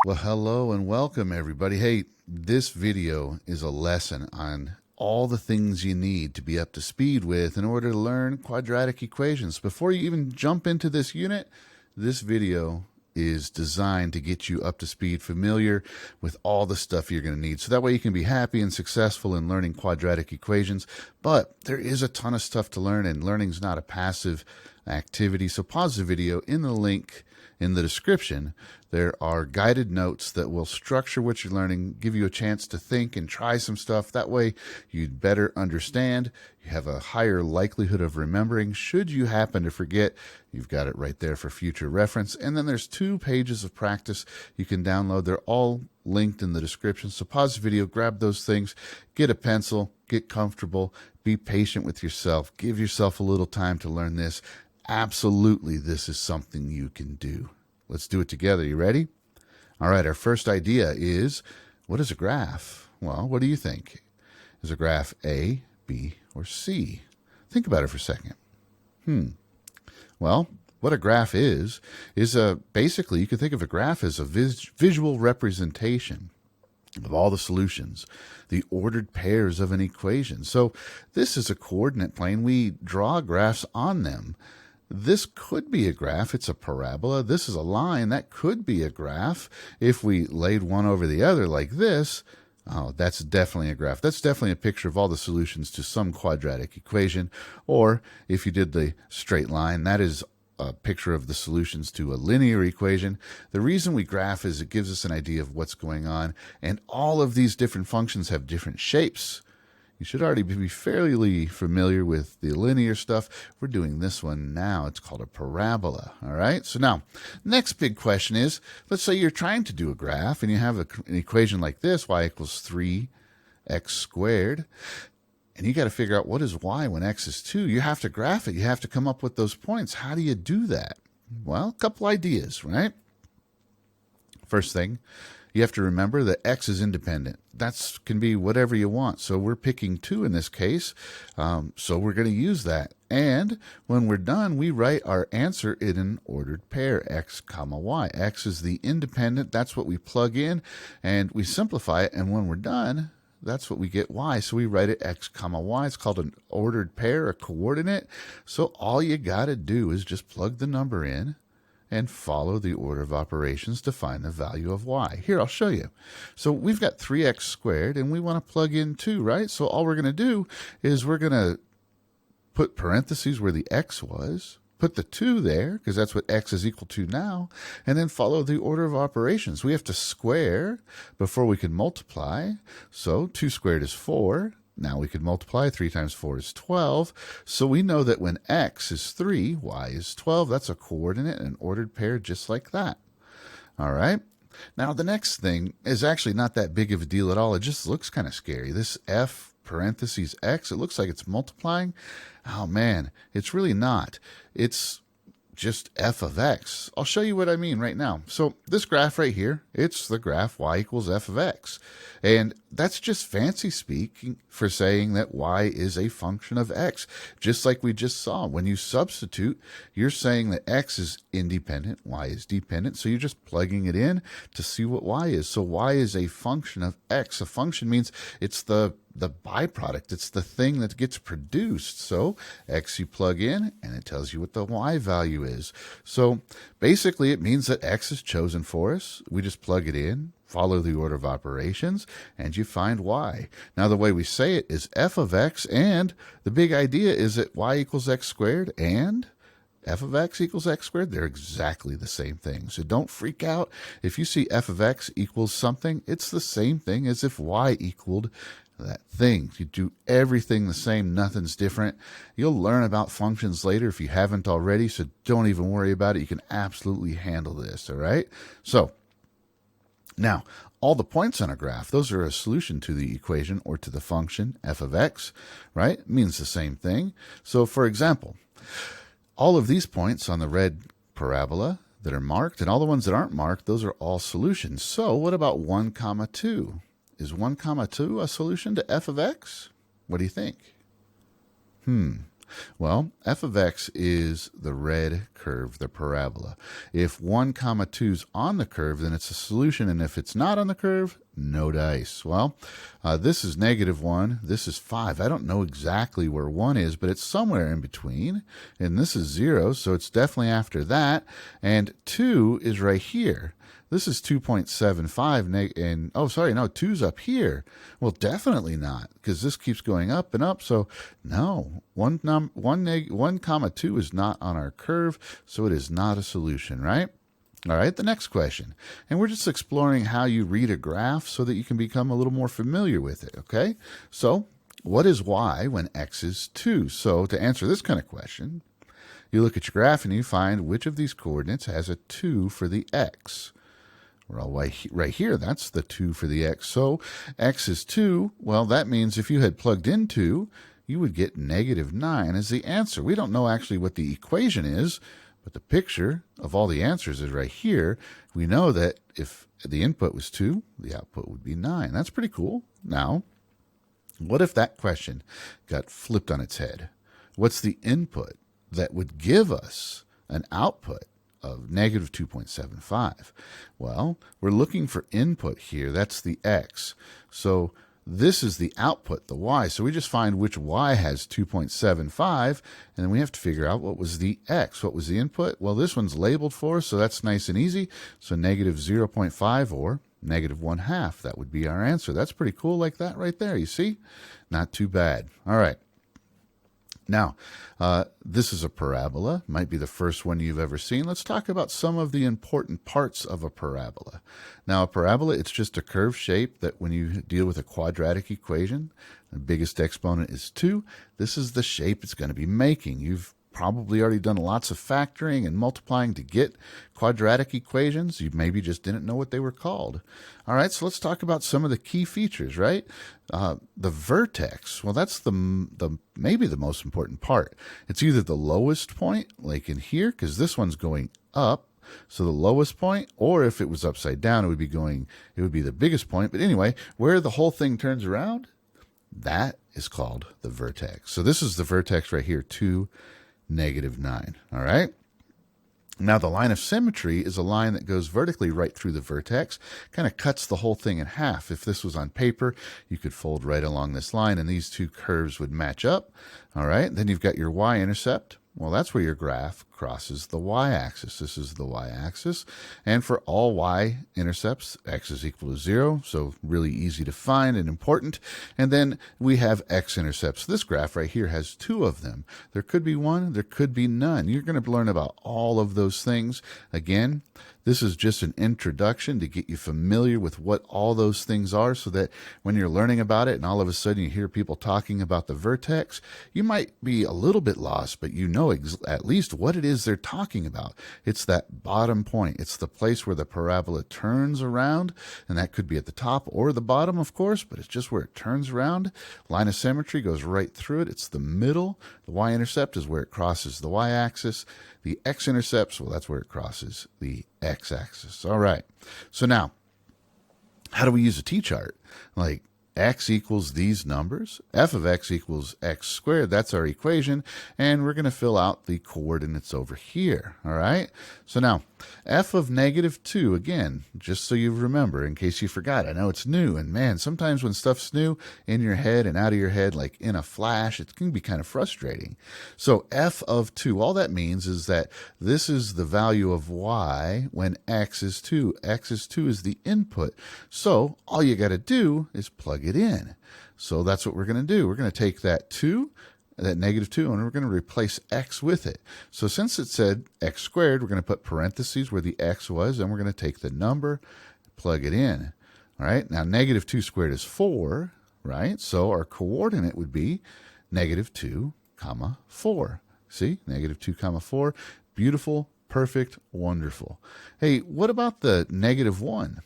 Well, hello and welcome everybody. Hey, this video is a lesson on all the things you need to be up to speed with in order to learn quadratic equations. Before you even jump into this unit, this video is designed to get you up to speed, familiar with all the stuff you're going to need. So that way you can be happy and successful in learning quadratic equations. But there is a ton of stuff to learn, and learning's not a passive activity. So pause the video. In the link in the description, there are guided notes that will structure what you're learning, give you a chance to think and try some stuff. That way you'd better understand. You have a higher likelihood of remembering. Should you happen to forget, you've got it right there for future reference. And then there's 2 pages of practice you can download. They're all linked in the description. So pause the video, grab those things, get a pencil, get comfortable, be patient with yourself, give yourself a little time to learn this. Absolutely, this is something you can do. Let's do it together. You ready? All right, our first idea is, what is a graph? Well, what do you think? Is a graph A, B, or C? Think about it for a second. Well, what a graph is basically, you can think of a graph as a visual representation of all the solutions, the ordered pairs of an equation. So this is a coordinate plane. We draw graphs on them. This could be a graph. It's a parabola. This is a line. That could be a graph. If we laid one over the other like this, oh, that's definitely a graph. That's definitely a picture of all the solutions to some quadratic equation. Or if you did the straight line, that is a picture of the solutions to a linear equation. The reason we graph is it gives us an idea of what's going on, and all of these different functions have different shapes. You should already be fairly familiar with the linear stuff. We're doing this one now. It's called a parabola. All right. So now, next big question is, let's say you're trying to do a graph and you have an equation like this, y equals 3x squared. And you got to figure out what is y when x is 2. You have to graph it. You have to come up with those points. How do you do that? Well, a couple ideas, right? First thing, you have to remember that x is independent. That can be whatever you want. So we're picking 2 in this case. So we're going to use that. And when we're done, we write our answer in an ordered pair, x comma y. X is the independent. That's what we plug in. And we simplify it. And when we're done, that's what we get y. So we write it x comma y. It's called an ordered pair, a coordinate. So all you got to do is just plug the number in and follow the order of operations to find the value of y. Here, I'll show you. So we've got 3x squared, and we want to plug in 2, right? So all we're going to do is we're going to put parentheses where the x was, put the 2 there, because that's what x is equal to now, and then follow the order of operations. We have to square before we can multiply. So 2 squared is 4. Now we could multiply. 3 times 4 is 12. So we know that when x is 3, y is 12. That's a coordinate, an ordered pair just like that. All right. Now the next thing is actually not that big of a deal at all. It just looks kind of scary. This f parentheses x, it looks like it's multiplying. Oh man, it's really not. It's just f of x. I'll show you what I mean right now. So this graph right here, it's the graph y equals f of x. And that's just fancy speaking for saying that y is a function of x. Just like we just saw, when you substitute, you're saying that x is independent, y is dependent. So you're just plugging it in to see what y is. So y is a function of x. A function means it's the byproduct. It's the thing that gets produced. So x you plug in and it tells you what the y value is. So basically it means that x is chosen for us. We just plug it in, follow the order of operations, and you find y. Now the way we say it is f of x, and the big idea is that y equals x squared and f of x equals x squared. They're exactly the same thing. So don't freak out. If you see f of x equals something, it's the same thing as if y equaled that thing. You do everything the same. Nothing's different. You'll learn about functions later if you haven't already, so don't even worry about it. You can absolutely handle this, all right? So now, all the points on a graph, those are a solution to the equation or to the function f of x, right? It means the same thing. So for example, all of these points on the red parabola that are marked and all the ones that aren't marked, those are all solutions. So what about 1 comma 2? Is 1 comma 2 a solution to f of x? What do you think? Well, f of x is the red curve, the parabola. If 1 comma 2 is on the curve, then it's a solution, and if it's not on the curve, no dice. Well, this is -1, this is 5. I don't know exactly where 1 is, but it's somewhere in between, and this is 0, so it's definitely after that, and 2 is right here. This is 2.75, and oh, sorry, no, 2's up here. Well, definitely not, because this keeps going up and up. So, no, 1 comma 2 is not on our curve, so it is not a solution, right? All right, the next question. And we're just exploring how you read a graph so that you can become a little more familiar with it, okay? So, what is y when x is 2? So, to answer this kind of question, you look at your graph and you find which of these coordinates has a 2 for the x. Well, right here, that's the 2 for the x. So x is 2. Well, that means if you had plugged in 2, you would get -9 as the answer. We don't know actually what the equation is, but the picture of all the answers is right here. We know that if the input was 2, the output would be 9. That's pretty cool. Now, what if that question got flipped on its head? What's the input that would give us an output of -2.75? Well, we're looking for input here. That's the x. So this is the output, the y. So we just find which y has 2.75, and then we have to figure out what was the x. What was the input? Well, this one's labeled for us, so that's nice and easy. So -0.5 or -1/2. That would be our answer. That's pretty cool like that right there, you see? Not too bad. All right. Now, this is a parabola. Might be the first one you've ever seen. Let's talk about some of the important parts of a parabola. Now, a parabola, it's just a curved shape that when you deal with a quadratic equation, the biggest exponent is 2. This is the shape it's going to be making. You've probably already done lots of factoring and multiplying to get quadratic equations. You maybe just didn't know what they were called. All right, so let's talk about some of the key features, right? The vertex, well, that's maybe the most important part. It's either the lowest point, like in here, because this one's going up, so the lowest point, or if it was upside down, it would be the biggest point. But anyway, where the whole thing turns around, that is called the vertex. So this is the vertex right here, 2, -9. All right. Now, the line of symmetry is a line that goes vertically right through the vertex, kind of cuts the whole thing in half. If this was on paper, you could fold right along this line, and these two curves would match up. All right. Then you've got your y-intercept. Well, that's where your graph crosses the y-axis. This is the y-axis. And for all y-intercepts, x is equal to 0, so really easy to find and important. And then we have x-intercepts. This graph right here has 2 of them. There could be 1, there could be none. You're going to learn about all of those things. Again, this is just an introduction to get you familiar with what all those things are, so that when you're learning about it and all of a sudden you hear people talking about the vertex, you might be a little bit lost, but you know at least what it is they're talking about. It's that bottom point. It's the place where the parabola turns around, and that could be at the top or the bottom, of course, but it's just where it turns around. Line of symmetry goes right through it. It's the middle. The y-intercept is where it crosses the y-axis. The x-intercepts, well, that's where it crosses the x-axis. All right. So now, how do we use a t-chart? Like, x equals these numbers, f of x equals x squared. That's our equation, and we're going to fill out the coordinates over here, all right? So now, f of -2, again, just so you remember, in case you forgot. I know it's new, and man, sometimes when stuff's new, in your head and out of your head, like in a flash, it can be kind of frustrating. So f of 2, all that means is that this is the value of y when x is 2. X is 2 is the input. So all you got to do is plug it in. So that's what we're going to do. We're going to take that 2, that -2, and we're going to replace x with it. So since it said x squared, we're going to put parentheses where the x was, and we're going to take the number, plug it in. All right, now -2 squared is 4, right? So our coordinate would be -2, 4. See, -2, 4. Beautiful, perfect, wonderful. Hey, what about the -1?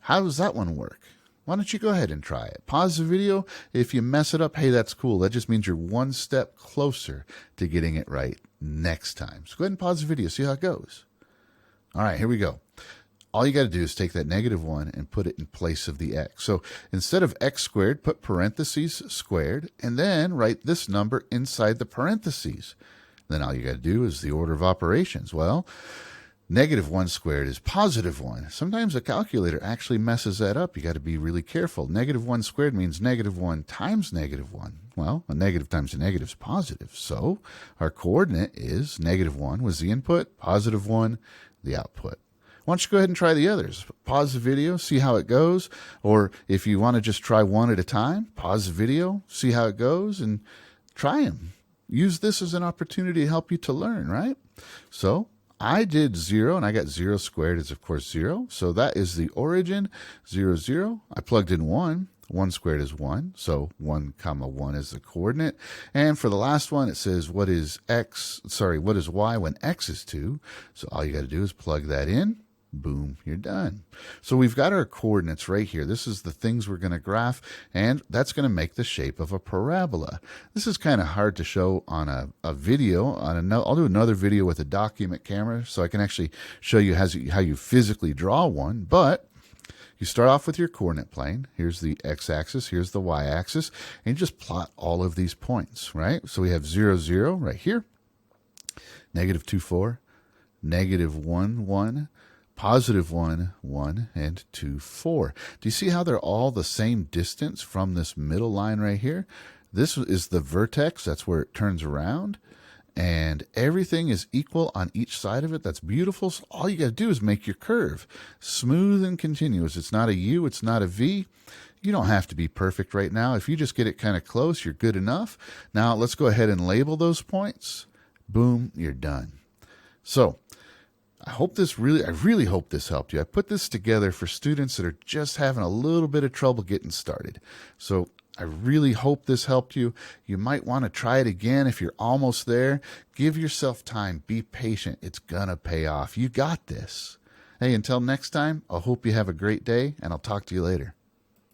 How does that one work? Why don't you go ahead and try it? Pause the video. If you mess it up, hey, that's cool. That just means you're one step closer to getting it right next time. So go ahead and pause the video, see how it goes. All right, here we go. all you got to do is take that -1 and put it in place of the x. So instead of x squared, put parentheses squared, and then write this number inside the parentheses. Then all you got to do is the order of operations. Well, -1 squared is +1. Sometimes a calculator actually messes that up. You got to be really careful. -1 squared means -1 times -1. Well, a negative times a negative is positive. So our coordinate is -1 was the input, +1 the output. Why don't you go ahead and try the others? Pause the video, see how it goes. Or if you want to just try one at a time, pause the video, see how it goes, and try them. Use this as an opportunity to help you to learn, right? So I did 0, and I got 0 squared is, of course, 0. So that is the origin, 0, 0. I plugged in 1. 1 squared is 1, so 1 comma 1 is the coordinate. And for the last one, it says what is y when x is 2. So all you got to do is plug that in. Boom, you're done. So we've got our coordinates right here. This is the things we're going to graph, and that's going to make the shape of a parabola. This is kind of hard to show on a video. I'll do another video with a document camera so I can actually show you how you physically draw one. But you start off with your coordinate plane. Here's the x-axis, here's the y-axis, and you just plot all of these points, right? So we have 0, 0 right here, -2, 4, -1, 1, +1, 1, and 2, 4. Do you see how they're all the same distance from this middle line right here? This is the vertex. That's where it turns around. And everything is equal on each side of it. That's beautiful. So all you got to do is make your curve smooth and continuous. It's not a U. It's not a V. You don't have to be perfect right now. If you just get it kind of close, you're good enough. Now let's go ahead and label those points. Boom, you're done. So I really hope this helped you. I put this together for students that are just having a little bit of trouble getting started. So I really hope this helped you. You might want to try it again if you're almost there. Give yourself time. Be patient. It's going to pay off. You got this. Hey, until next time, I hope you have a great day, and I'll talk to you later.